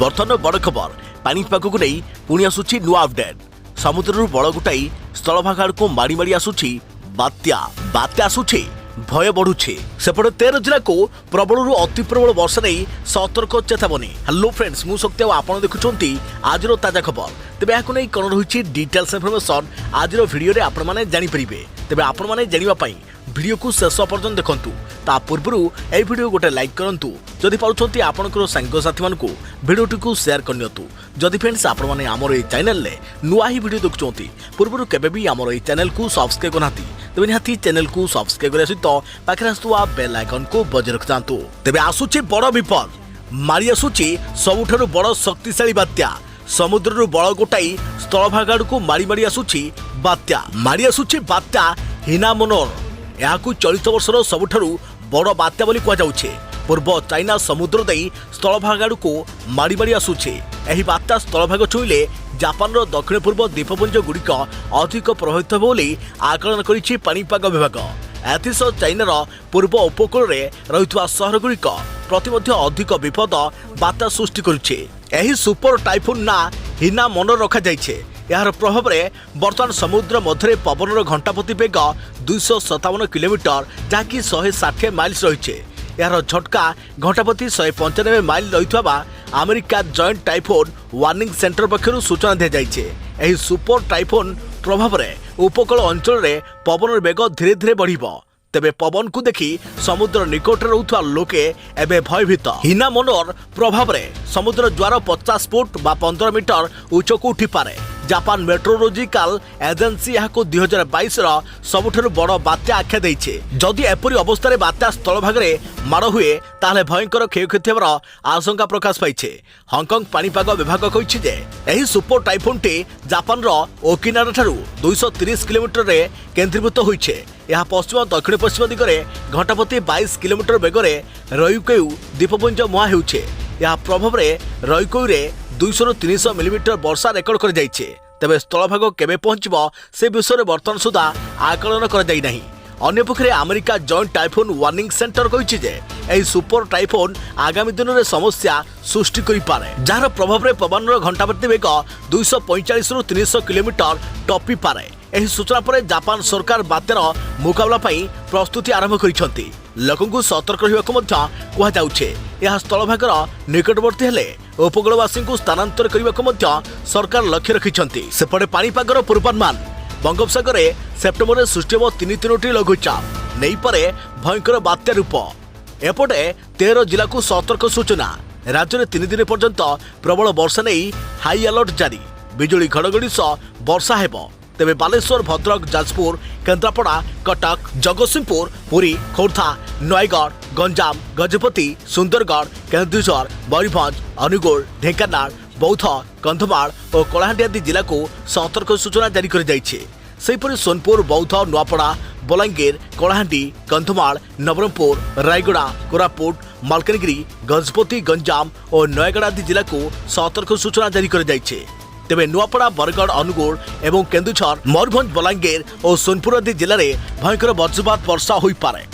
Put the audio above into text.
बर्तमान बड़ खबर पानीपाग को नहीं पुणी आसुची नुआ अपडेट। समुद्र बड़ गोटाई स्थलभाग आड़ को माड़ी माड़ी आसुची बात्या बात्या आसुची भय बढ़ुछे। सेपटे 13 जिला को प्रबल अति प्रबल वर्षा नहीं सतर्क चेतावनी। हेलो फ्रेंड्स मु शक्ति आपन देखुछंती आजिर ताजा खबर। तेबे याकु नै कोन रहिछि डिटेल्स इन्फॉर्मेशन आजिर वीडियो रे आपन माने जानि परिबे। तेबे आपन माने जानिबा पई वीडियो को शेष पर्यंत देखंतु। ता पूर्वरु ए वीडियो गोटे लाइक करंतु। जदि पाउछंती आपनकर संग साथी मानकु वीडियो को शेयर करनियतु। जदि फ्रेंड्स आपन माने हमर ए चैनल ले नुआ ही वीडियो देखुछंती पूर्वरु केबे भी हमर ए चैनल को सब्सक्राइब करनाती तेबे निहाती चैनल को सब्सक्राइब करे सहित पाखरे आसुवा बेल आइकन को बजाय रखतांतु। तेबे आसुची बड़ विपद मारी आसुची सबुठारु बड़ शक्तिशाली बात्या। समुद्ररु बड़ गोटाई स्थलभाग आड़ को मारी मारी आसुची बात्या। मारी आसुची बात्या हिना मनोर। याकु चलित वर्षर सबुठारु बड़ बात्या बोली कुआ जाउछे। पूर्व चाइना समुद्र देई स्थलभाग आड़ को मारी मारी आसुछे। एही बात्या स्थलभाग छुईले जापान दक्षिण पूर्व द्वीपपुंज गुड़िक अधिक प्रभावित हो बोली आकलन करिछि पानीपाग विभाग। एथिसह चाइनार पूर्व उपकूल रे रहितवा शहर गुड़िक प्रति मध्य अधिक विपद बात्या सृष्टि करुछे। एही सुपर टाइफून ना हिना मन रखा जाइछे। यार प्रभाव रे वर्तमान समुद्र मध्य पवनर घंटाप्रति बेग 257 किलोमीटर जहाँकि 160 माइल्स रही। यार झटका घंटाप्रति 195 माइल रही America joint typhoon warning centre पक्षर सूचना दी जाइए। यह सुपर टाइफोन प्रभाव रे उपकूल अंचल रे पवनर बेग धीरे धीरे बढ़िबो। तेबे पवन को देखि समुद्र निकट रहुवा लोके एबे भयभीत। हिना मनोर प्रभाव रे समुद्र ज्वार 50 फुट बा 15 मीटर उच्चकू उठी पारे। जापान मेट्रोलॉजिकल एजेंसी यहाँ 2022 सबुठारु बड़ बात्या आख्या देइछे। जदि एपरि अवस्था बात्या स्थलभाग में माड़ हुए ताहले भयंकर क्षयक्षति होबार आशंका प्रकाश पाइछे। हांगकांग पानीपाग विभाग कहिछि जे एही सुपर टाइफोनटी जापान ओकिनावा ठारू 230 किलोमीटर रे केंद्रीभूत होइछे। यह पश्चिम दक्षिण पश्चिम दिगरे घंटाप्रति 22 किलोमीटर बेगरे रयुकयु द्वीपपुंज मुहां हेउछे। यह प्रभाव रे रयुकयु रे 200 ରୁ 300 मिलीमीटर वर्षा रेकर्ड कर जाइछे। तेबे स्थलभाग केबे पहुंचबो से विषय में वर्तमान सुधा आकलन कर जाई नाही। अन्य पक्षे America joint typhoon warning centre कहिछि जे एही सुपर टाइफोन आगामी दिन में समस्या सृष्टि करि पारे। जार प्रभाव रे पवनर घंटाप्रति बेग 245 ରୁ 300 किलोमीटर टपी पारे। एही सूचना पर जापान सरकार बात्यार मुकाबला पई प्रस्तुति आरंभ करिसंती। लोकंकु सतर्क रहिबाकु मध्य कुहा जाउछे। यह स्थलभागर निकटवर्ती हेले उपकूलवासी को स्थानांतर करने मध्य सरकार लक्ष्य रखिछंती। सेपटे पानीपागर पूर्वानुमान बंगोपसागर सेप्टेम्बर में सृष्टि हो 3ଟି लघुचाप नहीं पारे भयंकर बात्या रूप। एपटे 13 जिला को सतर्क सूचना। राज्य में 3 दिन पर्यंत प्रबल वर्षा नहीं हाई अलर्ट जारी। बिजुली घड़घड़ी सह वर्षा हेबो। तेबे बालेश्वर भद्रक जाजपुर केन्द्रापड़ा कटक जगतसिंहपुर पुरी खोर्धा नयगढ़ गंजाम गजपति सुंदरगढ़ केन्दुझर मयूरभंज अनुगुल ढेंकानाल बौद्ध कंधमाल और कलाहांडी आदि जिला को सतर्क सूचना जारी कर जाइछे। सेहिपरि सोनपुर बौद्ध नुआपड़ा बलांगीर कलाहांडी कंधमाल नवरंगपुर रायगड़ा कोरापुट मालकानगिरी गजपति गंजाम और नयगढ़ आदि जिला को सतर्क सूचना जारी कर जाइछे। तेबे नुआपड़ा बरगढ़ अनुगुल एवं केन्दुझर मयूरभंज बलांगीर और सोनपुर आदि जिले में भयंकर वज्रपात वर्षा होई पारे।